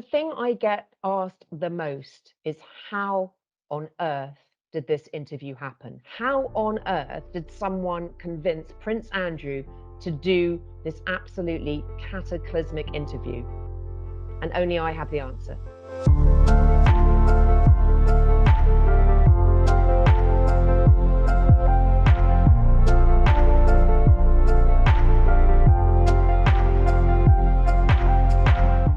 The thing I get asked the most is how on earth did this interview happen? How on earth did someone convince Prince Andrew to do this absolutely cataclysmic interview? And only I have the answer.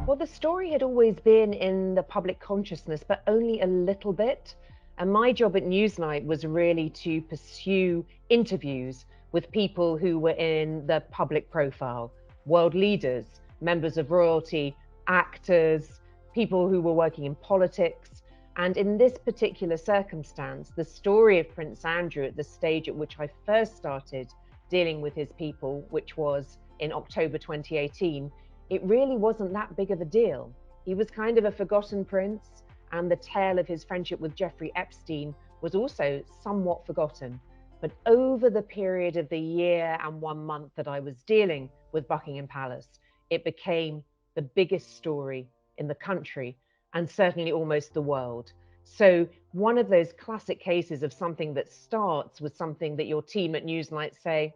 Well, the story had always been in the public consciousness, but only a little bit. And my job at Newsnight was really to pursue interviews with people who were in the public profile, world leaders, members of royalty, actors, people who were working in politics. And in this particular circumstance, the story of Prince Andrew at the stage at which I first started dealing with his people, which was in October 2018, it really wasn't that big of a deal. He was kind of a forgotten prince, and the tale of his friendship with Jeffrey Epstein was also somewhat forgotten. But over the period of the year and 1 month that I was dealing with Buckingham Palace, it became the biggest story in the country and certainly almost the world. So one of those classic cases of something that starts with something that your team at Newsnight say,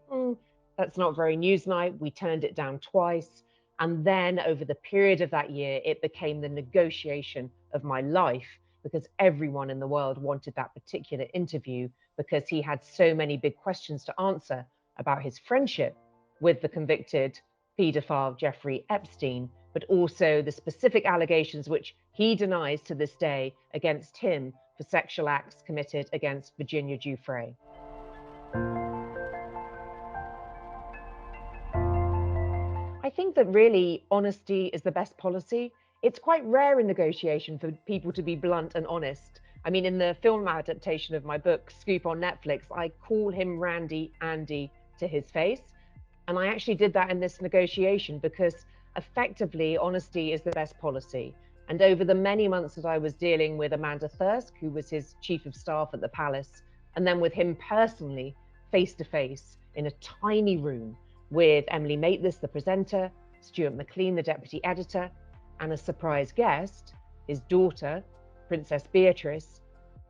that's not very Newsnight, we turned it down twice. And then over the period of that year, it became the negotiation of my life because everyone in the world wanted that particular interview because he had so many big questions to answer about his friendship with the convicted paedophile Jeffrey Epstein, but also the specific allegations which he denies to this day against him for sexual acts committed against Virginia Giuffre. I think that really honesty is the best policy. It's quite rare in negotiation for people to be blunt and honest. I mean, in the film adaptation of my book, Scoop on Netflix, I call him Randy Andy to his face. And I actually did that in this negotiation because effectively honesty is the best policy. And over the many months that I was dealing with Amanda Thirsk, who was his chief of staff at the palace, and then with him personally, face to face in a tiny room with Emily Maitlis, the presenter, Stuart McLean, the deputy editor, and a surprise guest, his daughter, Princess Beatrice.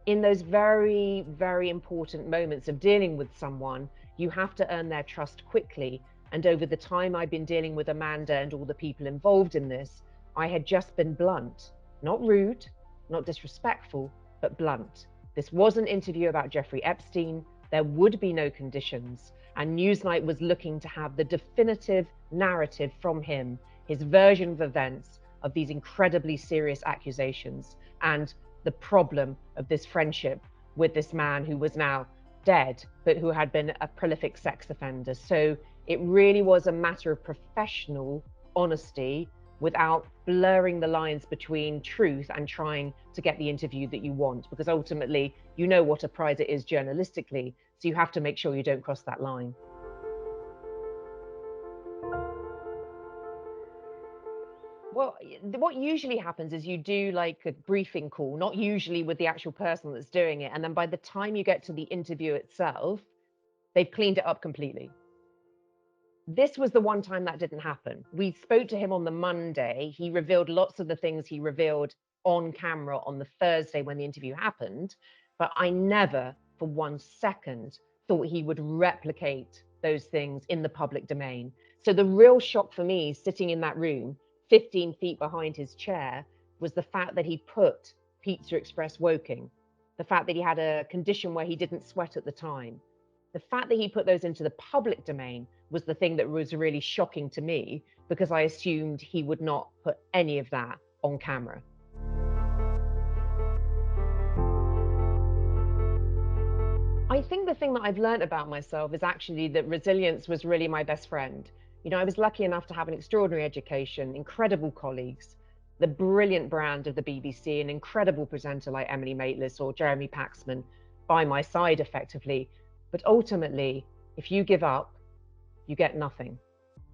In those very, very important moments of dealing with someone, you have to earn their trust quickly. And over the time I've been dealing with Amanda and all the people involved in this, I had just been blunt, not rude, not disrespectful, but blunt. This was an interview about Jeffrey Epstein. There would be no conditions. And Newsnight was looking to have the definitive narrative from him, his version of events of these incredibly serious accusations and the problem of this friendship with this man who was now dead, but who had been a prolific sex offender. So it really was a matter of professional honesty without blurring the lines between truth and trying to get the interview that you want, because ultimately you know what a prize it is journalistically, so you have to make sure you don't cross that line. Well, what usually happens is you do like a briefing call, not usually with the actual person that's doing it, and then by the time you get to the interview itself, they've cleaned it up completely. This was the one time that didn't happen. We spoke to him on the Monday. He revealed lots of the things he revealed on camera on the Thursday when the interview happened. But I never for 1 second thought he would replicate those things in the public domain. So the real shock for me sitting in that room, 15 feet behind his chair, was the fact that he put Pizza Express Woking, the fact that he had a condition where he didn't sweat at the time. The fact that he put those into the public domain was the thing that was really shocking to me, because I assumed he would not put any of that on camera. I think the thing that I've learned about myself is actually that resilience was really my best friend. You know, I was lucky enough to have an extraordinary education, incredible colleagues, the brilliant brand of the BBC, an incredible presenter like Emily Maitlis or Jeremy Paxman by my side effectively. But ultimately, if you give up, you get nothing.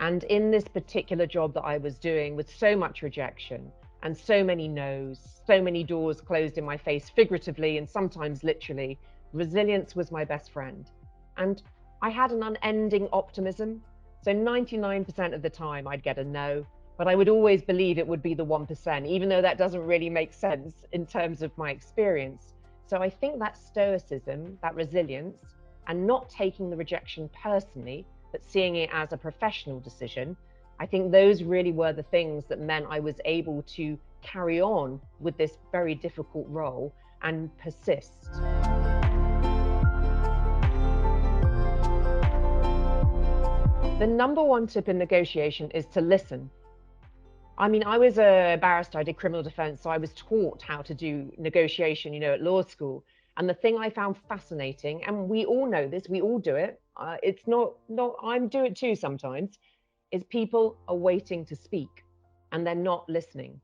And in this particular job that I was doing with so much rejection and so many no's, so many doors closed in my face, figuratively and sometimes literally, resilience was my best friend. And I had an unending optimism. So 99% of the time I'd get a no. but I would always believe it would be the 1%, even though that doesn't really make sense in terms of my experience. So I think that stoicism, that resilience, and not taking the rejection personally, but seeing it as a professional decision, I think those really were the things that meant I was able to carry on with this very difficult role and persist. The number one tip in negotiation is to listen. I mean, I was a barrister, I did criminal defense, so I was taught how to do negotiation, at law school. And the thing I found fascinating, and we all know this, we all do it. It's not, I do it too sometimes, is people are waiting to speak and they're not listening.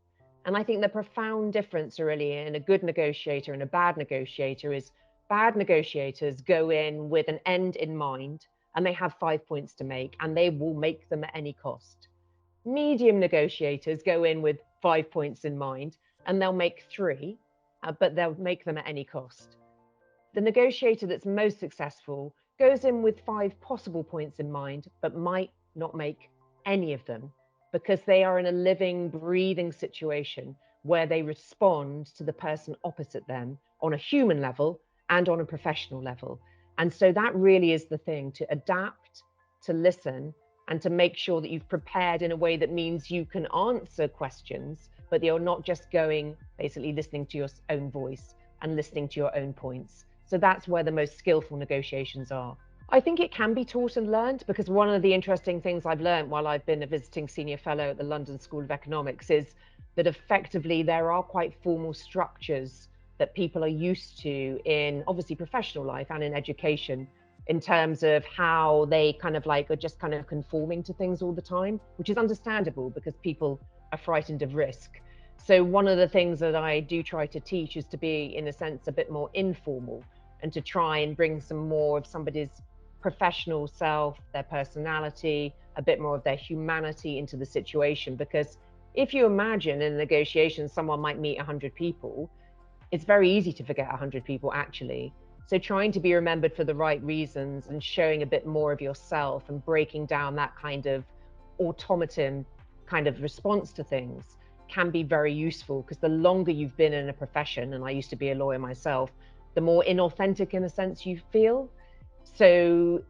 And I think the profound difference really in a good negotiator and a bad negotiator is bad negotiators go in with an end in mind and they have 5 points to make and they will make them at any cost. Medium negotiators go in with 5 points in mind and they'll make three, but they'll make them at any cost. The negotiator that's most successful goes in with 5 possible points in mind, but might not make any of them because they are in a living, breathing situation where they respond to the person opposite them on a human level and on a professional level. And so that really is the thing, to adapt, to listen, and to make sure that you've prepared in a way that means you can answer questions, but you're not just going, basically listening to your own voice and listening to your own points. So that's where the most skillful negotiations are. I think it can be taught and learned, because one of the interesting things I've learned while I've been a visiting senior fellow at the London School of Economics is that effectively there are quite formal structures that people are used to in obviously professional life and in education, in terms of how they kind of like are just kind of conforming to things all the time, which is understandable because people are frightened of risk. So one of the things that I do try to teach is to be, in a sense, a bit more informal and to try and bring some more of somebody's professional self, their personality, a bit more of their humanity into the situation. Because if you imagine in a negotiation, someone might meet 100 people, it's very easy to forget 100 people actually. So trying to be remembered for the right reasons and showing a bit more of yourself and breaking down that kind of automaton kind of response to things can be very useful, because the longer you've been in a profession, and I used to be a lawyer myself, the more inauthentic in a sense you feel. So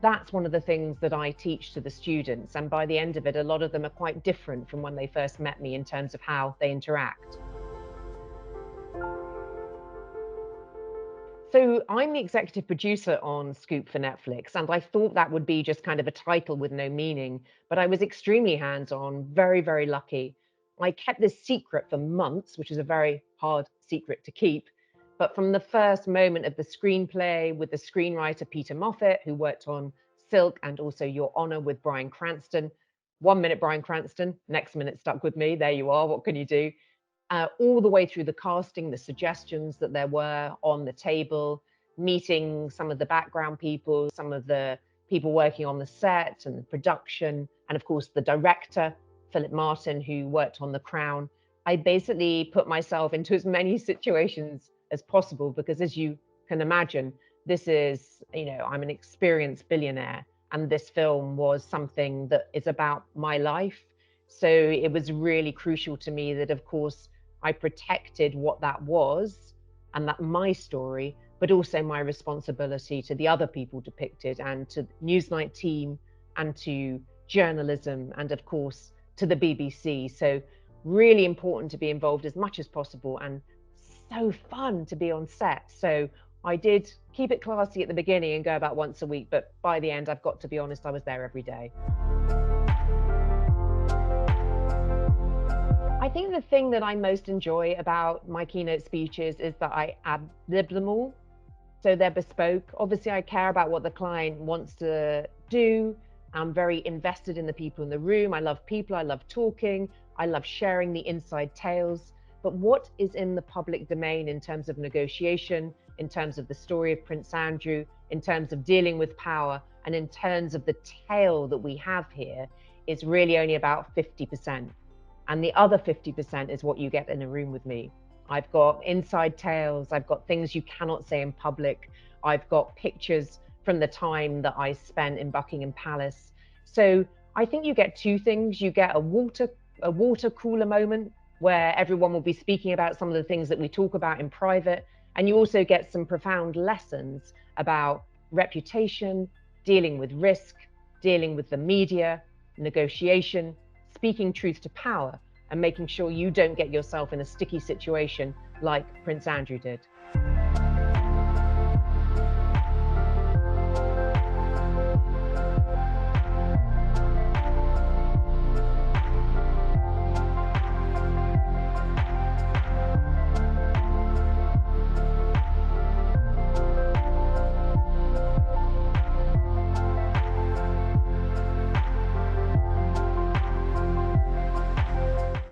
that's one of the things that I teach to the students. And by the end of it, a lot of them are quite different from when they first met me in terms of how they interact. So I'm the executive producer on Scoop for Netflix, and I thought that would be just kind of a title with no meaning, but I was extremely hands-on, very, very lucky. I kept this secret for months, which is a very hard secret to keep. But from the first moment of the screenplay with the screenwriter Peter Moffat, who worked on Silk and also Your Honor with Bryan Cranston, 1 minute Bryan Cranston, next minute stuck with me. There you are. What can you do? All the way through the casting, the suggestions that there were on the table, meeting some of the background people, some of the people working on the set and the production, and of course the director, Philip Martin, who worked on The Crown. I basically put myself into as many situations as possible because, as you can imagine, this is, I'm an experienced billionaire, and this film was something that is about my life. So it was really crucial to me that, of course, I protected what that was and that my story, but also my responsibility to the other people depicted and to Newsnight team and to journalism and of course to the BBC. So really important to be involved as much as possible, and so fun to be on set. So I did keep it classy at the beginning and go about once a week, but by the end, I've got to be honest, I was there every day. I think the thing that I most enjoy about my keynote speeches is that I ad-lib them all. So they're bespoke. Obviously, I care about what the client wants to do. I'm very invested in the people in the room. I love people. I love talking. I love sharing the inside tales. But what is in the public domain in terms of negotiation, in terms of the story of Prince Andrew, in terms of dealing with power, and in terms of the tale that we have here, is really only about 50%. And the other 50% is what you get in a room with me. I've got inside tales, I've got things you cannot say in public, I've got pictures from the time that I spent in Buckingham Palace. So I think you get two things. You get a water cooler moment where everyone will be speaking about some of the things that we talk about in private, and you also get some profound lessons about reputation, dealing with risk, dealing with the media, negotiation, speaking truth to power, and making sure you don't get yourself in a sticky situation like Prince Andrew did.